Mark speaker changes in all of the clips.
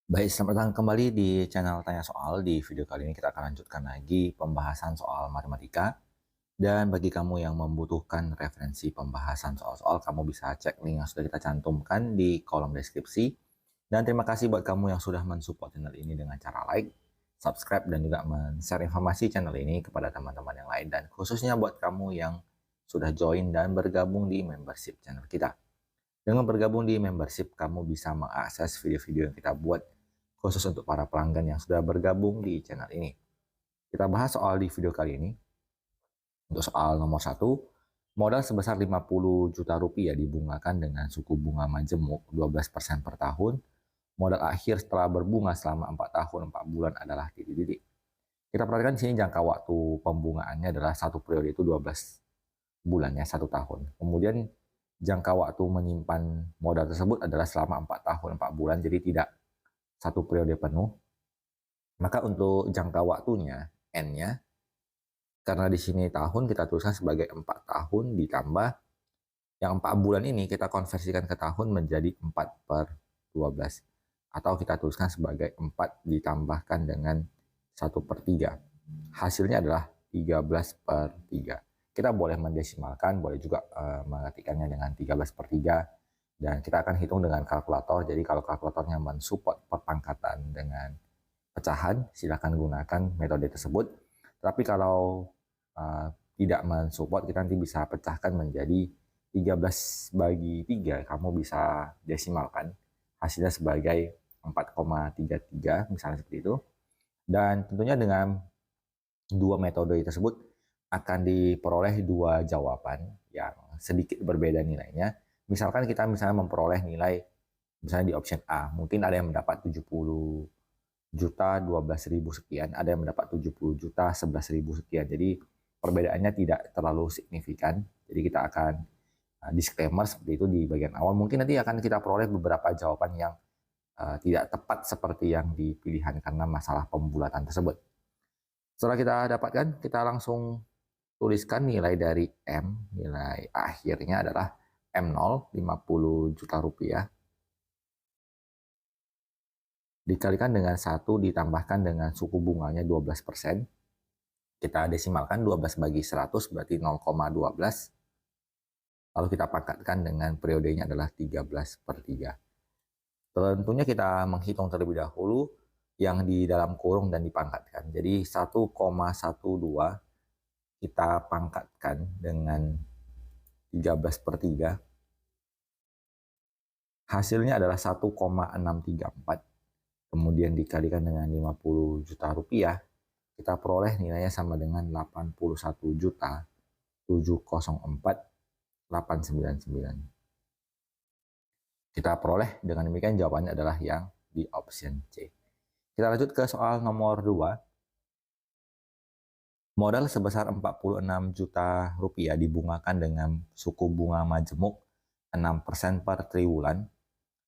Speaker 1: Baik, selamat datang kembali di channel Tanya Soal. Di video kali ini kita akan lanjutkan lagi pembahasan soal matematika. Dan bagi kamu yang membutuhkan referensi pembahasan soal-soal, kamu bisa cek link yang sudah kita cantumkan di kolom deskripsi. Dan terima kasih buat kamu yang sudah mensupport channel ini dengan cara like, subscribe, dan juga men-share informasi channel ini kepada teman-teman yang lain. Dan khususnya buat kamu yang sudah join dan bergabung di membership channel kita. Dengan bergabung di membership, kamu bisa mengakses video-video yang kita buat khusus untuk para pelanggan yang sudah bergabung di channel ini. Kita bahas soal di video kali ini. Untuk soal nomor 1, modal sebesar 50 juta rupiah dibungakan dengan suku bunga majemuk 12% per tahun. Modal akhir setelah berbunga selama 4 tahun 4 bulan adalah titik-titik. Kita perhatikan di sini jangka waktu pembungaannya adalah satu periode itu 12 bulan ya, 1 tahun. Kemudian jangka waktu menyimpan modal tersebut adalah selama 4 tahun 4 bulan, jadi tidak satu periode penuh. Maka untuk jangka waktunya, N-nya, karena di sini tahun kita tuliskan sebagai 4 tahun ditambah yang 4 bulan ini kita konversikan ke tahun menjadi 4 per 12. Atau kita tuliskan sebagai 4 ditambahkan dengan 1 per 3. Hasilnya adalah 13 per 3. Kita boleh mendesimalkan, boleh juga mengetikkannya dengan 13 per 3. Dan kita akan hitung dengan kalkulator. Jadi kalau kalkulatornya mensupport perpangkatan dengan pecahan, silakan gunakan metode tersebut. Tapi kalau tidak mensupport, kita nanti bisa pecahkan menjadi 13 bagi 3. Kamu bisa desimalkan hasilnya sebagai 4,33 misalnya seperti itu. Dan tentunya dengan dua metode tersebut akan diperoleh dua jawaban yang sedikit berbeda nilainya. Misalkan kita misalnya memperoleh nilai misalnya di option A, mungkin ada yang mendapat 70 juta 12.000 sekian, ada yang mendapat 70 juta 11.000 sekian. Jadi perbedaannya tidak terlalu signifikan. Jadi kita akan disclaimer seperti itu di bagian awal. Mungkin nanti akan kita peroleh beberapa jawaban yang tidak tepat seperti yang dipilihan karena masalah pembulatan tersebut. Setelah kita dapatkan, kita langsung tuliskan nilai dari M. Nilai akhirnya adalah M0, 50 juta rupiah. Dikalikan dengan 1 ditambahkan dengan suku bunganya 12%. Kita desimalkan 12 bagi 100 berarti 0,12. Lalu kita pangkatkan dengan periodenya adalah 13 per 3. Tentunya kita menghitung terlebih dahulu yang di dalam kurung dan dipangkatkan. Jadi 1,12 kita pangkatkan dengan 13 per 3. Hasilnya adalah 1,634. Kemudian dikalikan dengan 50 juta rupiah. Kita peroleh nilainya sama dengan 81 juta 704.899. Kita peroleh dengan demikian jawabannya adalah yang di option C. Kita lanjut ke soal nomor 2. Modal sebesar 46 juta rupiah dibungakan dengan suku bunga majemuk 6% per triwulan.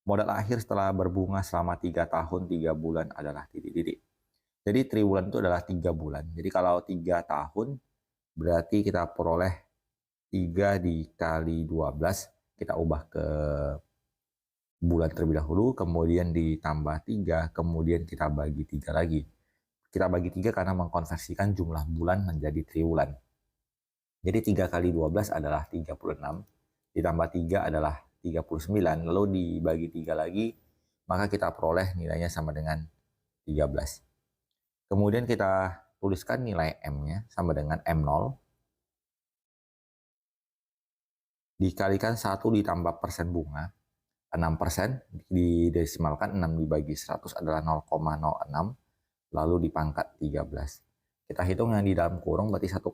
Speaker 1: Modal akhir setelah berbunga selama 3 tahun 3 bulan adalah titik-titik. Jadi triwulan itu adalah 3 bulan. Jadi kalau 3 tahun berarti kita peroleh 3 dikali 12. Kita ubah ke bulan terlebih dahulu, kemudian ditambah 3, kemudian kita bagi 3 lagi. Kita bagi 3 karena mengkonversikan jumlah bulan menjadi triwulan. Jadi 3 kali 12 adalah 36, ditambah 3 adalah 39, lalu dibagi 3 lagi, maka kita peroleh nilainya sama dengan 13. Kemudian kita tuliskan nilai M-nya sama dengan M0, dikalikan 1 ditambah persen bunga, 6%, didesimalkan 6 dibagi 100 adalah 0,06, lalu dipangkat 13. Kita hitung yang di dalam kurung berarti 1,06,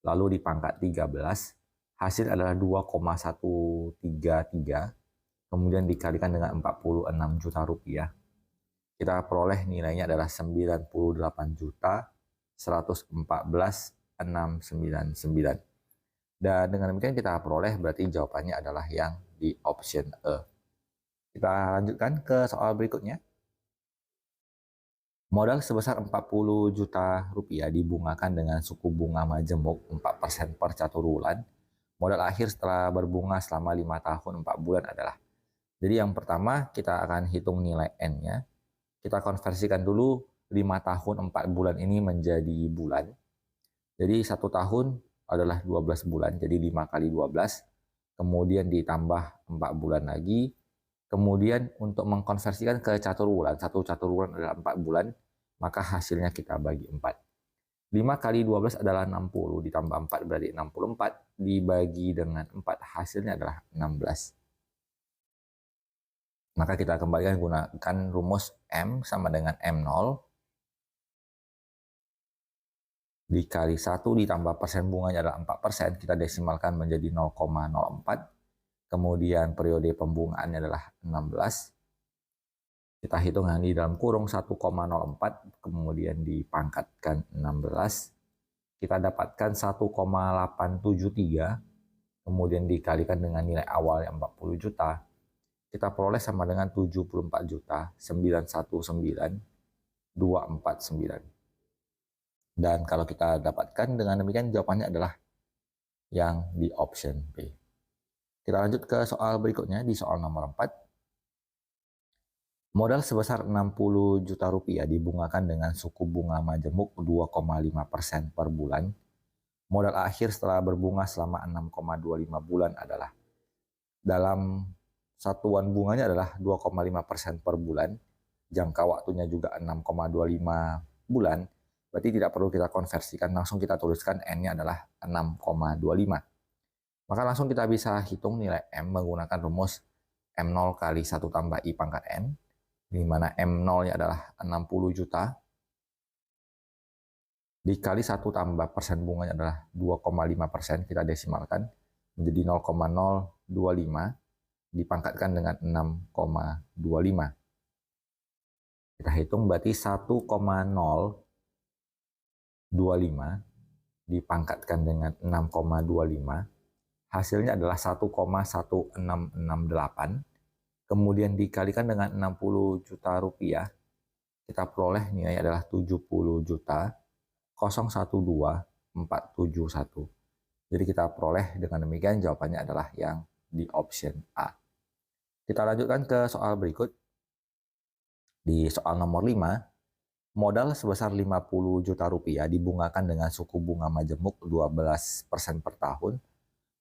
Speaker 1: lalu dipangkat 13, hasil adalah 2,133, kemudian dikalikan dengan 46 juta rupiah. Kita peroleh nilainya adalah 98 juta 114.699. Dan dengan demikian kita peroleh berarti jawabannya adalah yang di option E. Kita lanjutkan ke soal berikutnya. Modal sebesar 40 juta rupiah dibungakan dengan suku bunga majemuk 4% per 1 bulan. Modal akhir setelah berbunga selama 5 tahun 4 bulan adalah. Jadi yang pertama kita akan hitung nilai N-nya. Kita konversikan dulu 5 tahun 4 bulan ini menjadi bulan. Jadi 1 tahun adalah 12 bulan, jadi 5 kali 12. Kemudian ditambah 4 bulan lagi. Kemudian untuk mengkonversikan ke catur bulan, 1 catur bulan adalah 4 bulan, maka hasilnya kita bagi 4. 5 kali 12 adalah 60, ditambah 4 berarti 64, dibagi dengan 4 hasilnya adalah 16. Maka kita kembalikan gunakan rumus M sama dengan M0 dikali 1 ditambah persen bunganya adalah 4%, kita desimalkan menjadi 0,04. Kemudian periode pembungaannya adalah 16. Kita hitung yang di dalam kurung 1,04, kemudian dipangkatkan 16. Kita dapatkan 1,873, kemudian dikalikan dengan nilai awal yang 40 juta. Kita peroleh sama dengan 74 juta 919.249. Dan kalau kita dapatkan dengan demikian, jawabannya adalah yang di option B. Kita lanjut ke soal berikutnya, di soal nomor 4. Modal sebesar 60 juta rupiah dibungakan dengan suku bunga majemuk 2,5% per bulan. Modal akhir setelah berbunga selama 6,25 bulan adalah, dalam satuan bunganya adalah 2,5% per bulan. Jangka waktunya juga 6,25 bulan. Berarti tidak perlu kita konversikan, langsung kita tuliskan N-nya adalah 6,25. Maka langsung kita bisa hitung nilai M menggunakan rumus M0 kali 1 tambah I pangkat N, di mana M0-nya adalah 60 juta, dikali 1 tambah persen bunganya adalah 2,5%, kita desimalkan menjadi 0,025, dipangkatkan dengan 6,25. Kita hitung berarti 1,025 dipangkatkan dengan 6,25, hasilnya adalah 1,1668, kemudian dikalikan dengan 60 juta rupiah, kita peroleh nilai adalah 70 juta 012.471. Jadi kita peroleh dengan demikian jawabannya adalah yang di option A. Kita lanjutkan ke soal berikut. Di soal nomor 5, modal sebesar 50 juta rupiah dibungakan dengan suku bunga majemuk 12% per tahun.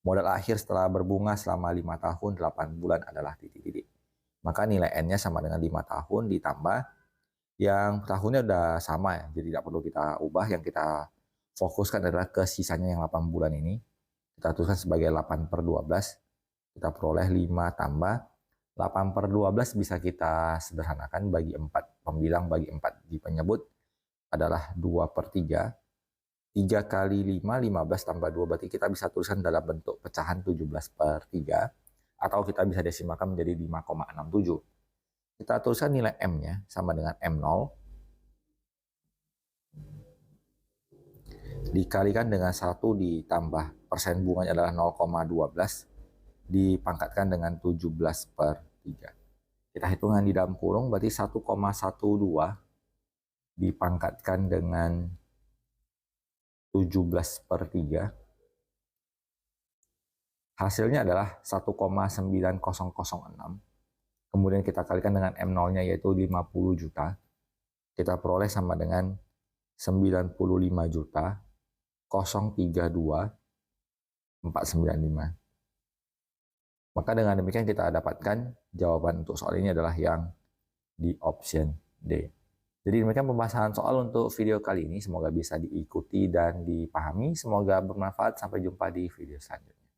Speaker 1: Modal akhir setelah berbunga selama 5 tahun 8 bulan adalah titik-titik. Maka nilai N-nya sama dengan 5 tahun ditambah yang tahunnya udah sama ya, jadi tidak perlu kita ubah. Yang kita fokuskan adalah ke sisanya yang 8 bulan ini. Kita tuliskan sebagai 8/12. Kita peroleh 5 tambah 8/12 bisa kita sederhanakan bagi 4. Pembilang bagi 4 di penyebut adalah 2/3. 3 kali 5, 15 tambah 2, berarti kita bisa tuliskan dalam bentuk pecahan 17/3. Atau kita bisa desimalkan menjadi 5,67. Kita tuliskan nilai M-nya sama dengan M0 dikalikan dengan 1 ditambah persen bunganya adalah 0,12 dipangkatkan dengan 17/3. Kita hitungan di dalam kurung berarti 1,12 dipangkatkan dengan 17/3. Hasilnya adalah 1,9006. Kemudian kita kalikan dengan M0-nya yaitu 50 juta. Kita peroleh sama dengan 95 juta 032.495. Maka dengan demikian kita dapatkan jawaban untuk soal ini adalah yang di option D. Jadi demikian pembahasan soal untuk video kali ini. Semoga bisa diikuti dan dipahami. Semoga bermanfaat. Sampai jumpa di video selanjutnya.